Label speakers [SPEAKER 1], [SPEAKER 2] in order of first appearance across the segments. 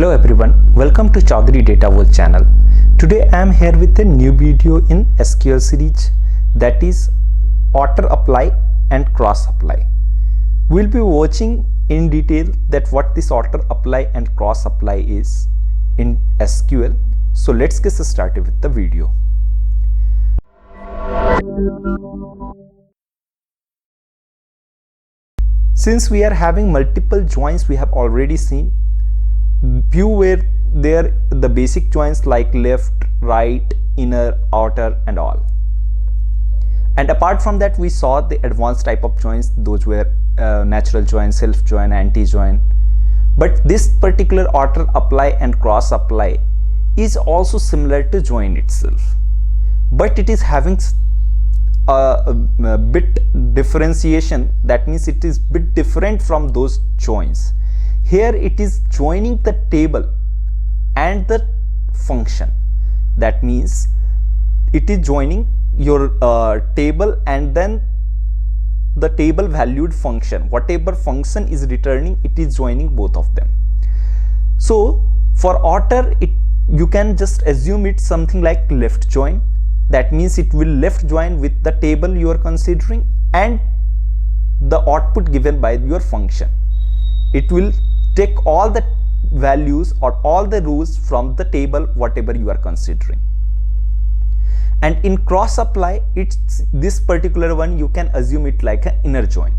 [SPEAKER 1] Hello everyone, welcome to Chaudhary Data World channel. Today I am here with a new video in SQL series, that is auto apply and cross apply. We'll be watching in detail that what this auto apply and cross apply is in SQL. So let's get started with the video. Since we are having multiple joins, we have already seen few were there, the basic joins like left, right, inner, outer and all. And apart from that, we saw the advanced type of joins. Those were natural join, self join, anti join. But this particular auto apply and cross apply is also similar to join itself, but it is having a bit differentiation. That means it is bit different from those joins. Here it is joining the table and the function. That means it is joining your table and then the table valued function. Whatever function is returning, it is joining both of them. So for outer, you can just assume it's something like left join. That means it will left join with the table you are considering and the output given by your function. It will take all the values or all the rows from the table whatever you are considering. And in cross apply, it's this particular one, you can assume it like an inner join.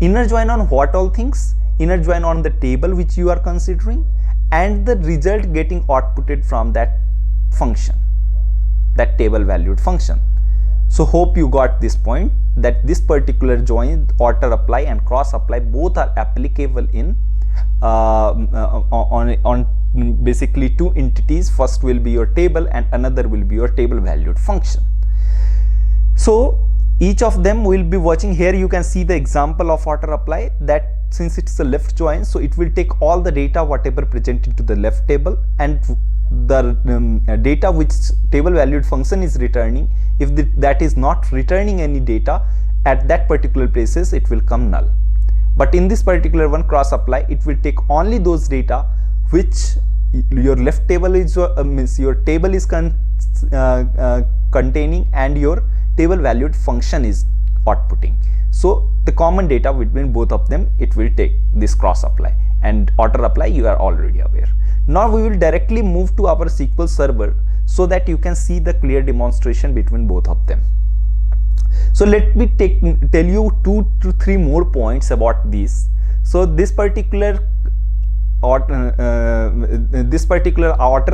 [SPEAKER 1] Inner join on what all things? Inner join on the table which you are considering and the result getting outputted from that function, that table valued function. So hope you got this point, that this particular join, auto apply and cross apply, both are applicable in on basically two entities. First will be your table and another will be your table valued function. So each of them will be watching. Here you can see the example of auto apply, that since it's a left join, so it will take all the data whatever presented to the left table and the data which table valued function is returning, if that is not returning any data at that particular places, it will come null. But in this particular one, cross apply, it will take only those data which your left table is means your table is containing and your table valued function is outputting. So the common data between both of them, it will take this cross apply, and auto apply you are already aware. Now we will directly move to our SQL server so that you can see the clear demonstration between both of them. So let me tell you 2 to 3 more points about this. So this particular auto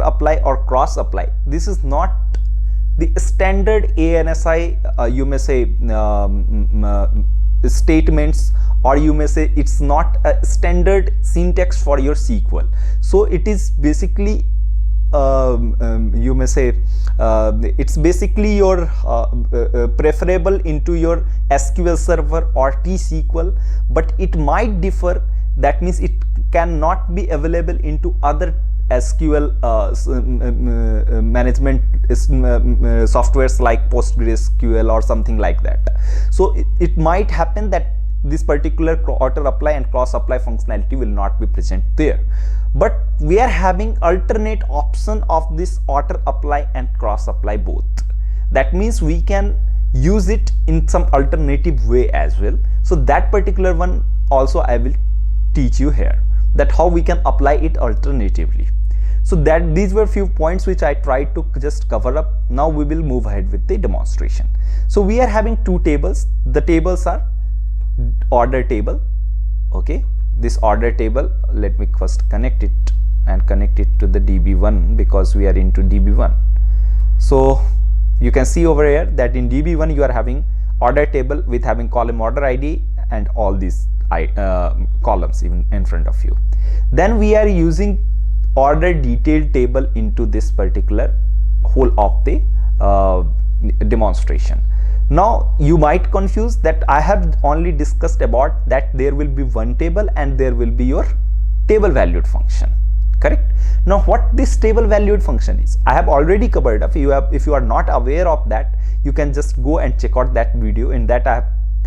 [SPEAKER 1] apply or cross apply, this is not the standard ANSI you may say statements, or you may say it's not a standard syntax for your SQL. So it is basically you may say it's basically your preferable into your SQL server or T-SQL, but it might differ. That means it cannot be available into other SQL management softwares like PostgreSQL or something like that. So it might happen that this particular auto apply and cross apply functionality will not be present there, but we are having alternate option of this auto apply and cross apply both. That means we can use it in some alternative way as well. So that particular one also I will teach you here, that how we can apply it alternatively. So that these were few points which I tried to just cover up. Now we will move ahead with the demonstration. So we are having two tables. The tables are order table. Okay, this order table, let me first connect it and connect it to the DB1 because we are into DB1. So you can see over here that in DB1 you are having order table with having column order ID and all these columns even in front of you. Then we are using order detailed table into this particular whole of the demonstration. Now you might confuse that I have only discussed about that there will be one table and there will be your table valued function, correct? Now what this table valued function is, I have already covered up. If you are not aware of that, you can just go and check out that video. In that I have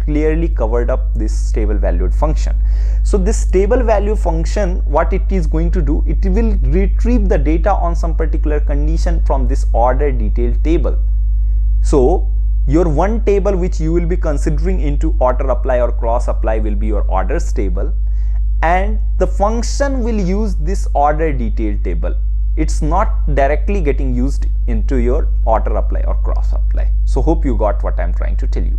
[SPEAKER 1] clearly covered up this table valued function. So this table value function, what it is going to do, it will retrieve the data on some particular condition from this order detail table. So your one table which you will be considering into auto apply or cross apply will be your orders table, and the function will use this order detail table. It's not directly getting used into your auto apply or cross apply. So hope you got what I'm trying to tell you.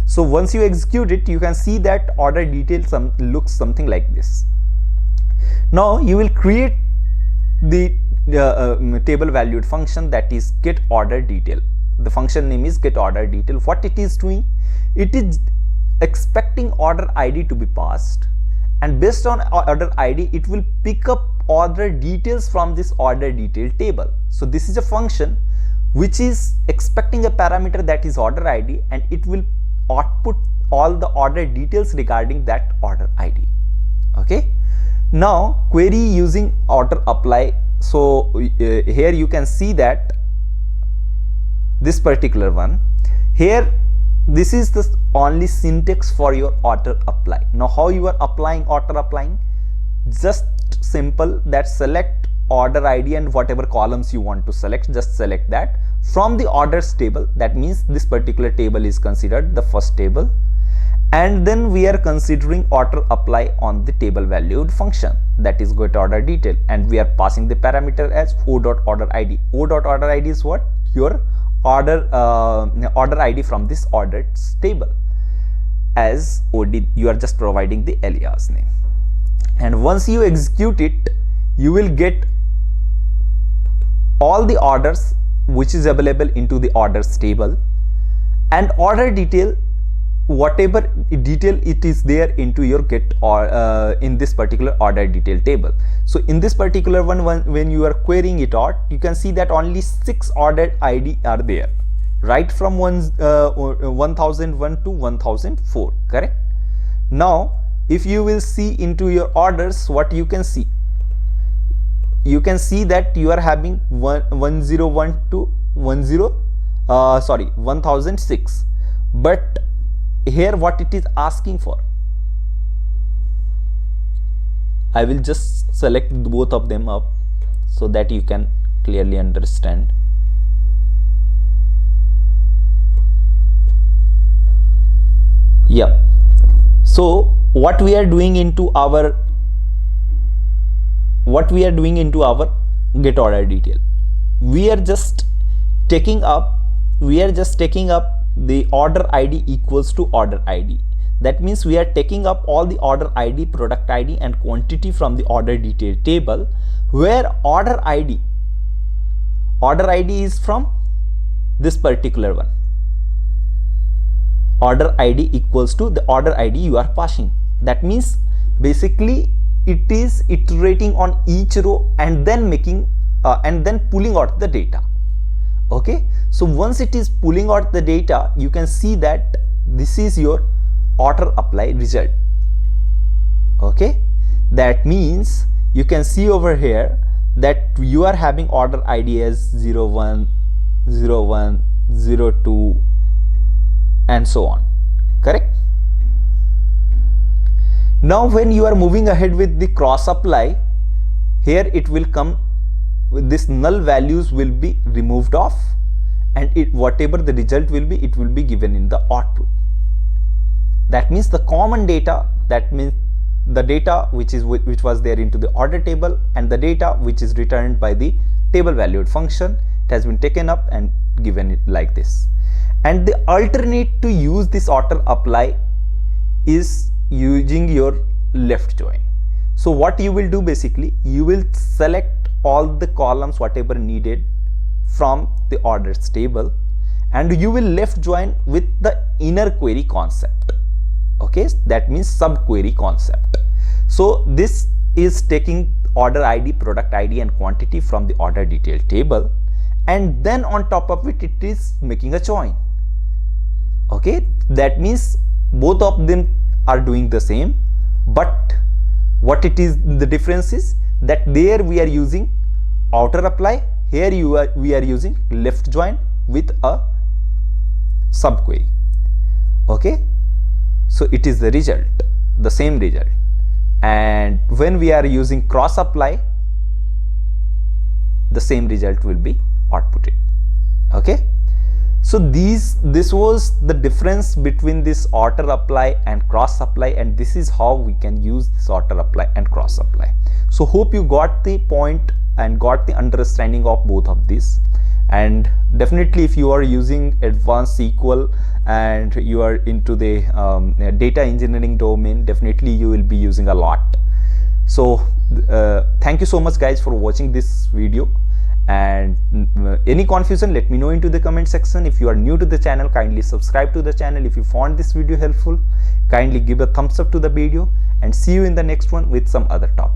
[SPEAKER 1] So once you execute it, you can see that order detail looks something like this. Now you will create the table valued function, that is get order detail. The function name is get order detail. What it is doing, it is expecting order ID to be passed, and based on order ID it will pick up order details from this order detail table. So this is a function which is expecting a parameter that is order ID, and it will output all the order details regarding that order ID. Okay, now query using auto apply. So here you can see that this particular one here, this is the only syntax for your auto apply. Now how you are applying auto applying? Just simple, that select order ID and whatever columns you want to select, just select that from the orders table. That means this particular table is considered the first table, and then we are considering auto apply on the table valued function, that is get order detail, and we are passing the parameter as o.order_id. O.order_id is what? Your order ID from this ordered table. As OD, you are just providing the alias name, and once you execute it, you will get all the orders which is available into the orders table, and order detail, whatever detail it is there into your get or in this particular order detail table. So in this particular one, when you are querying it out, you can see that only 6 ordered ID are there, right from 1001 to 1004, correct? Now if you will see into your orders, what you can see, you can see that you are having 1001 to 1006, but here what it is asking for, I will just select both of them up so that you can clearly understand. Yeah, so what we are doing into our get order detail, we are just taking up the order ID equals to order ID. That means we are taking up all the order ID, product ID and quantity from the order detail table, where order ID is from this particular one. Order ID equals to the order ID you are passing. That means basically it is iterating on each row and then making and then pulling out the data. Okay, so once it is pulling out the data, you can see that this is your auto apply result. Okay, that means you can see over here that you are having order ID as 01, 01, 02 and so on, correct? Now when you are moving ahead with the cross apply, here it will come with this null values will be removed off, and whatever the result will be, it will be given in the output. That means the common data, that means the data which was there into the order table and the data which is returned by the table valued function, it has been taken up and given it like this. And the alternate to use this auto apply is using your left join. So what you will do, basically you will select all the columns whatever needed from the orders table, and you will left join with the inner query concept. Okay, that means sub query concept. So this is taking order ID, product ID and quantity from the order detail table, and then on top of it, it is making a join. Okay, that means both of them are doing the same, but what it is, the difference is that there we are using outer apply, here we are using left join with a subquery. Okay, so it is the result, the same result. And when we are using cross apply, the same result will be outputted. Okay, so this was the difference between this auto apply and cross apply, and this is how we can use this auto apply and cross apply. So hope you got the point and got the understanding of both of these. And definitely if you are using advanced SQL and you are into the data engineering domain, definitely you will be using a lot. So thank you so much guys for watching this video, and any confusion, let me know into the comment section. If you are new to the channel, kindly subscribe to the channel. If you found this video helpful, kindly give a thumbs up to the video, and see you in the next one with some other topic.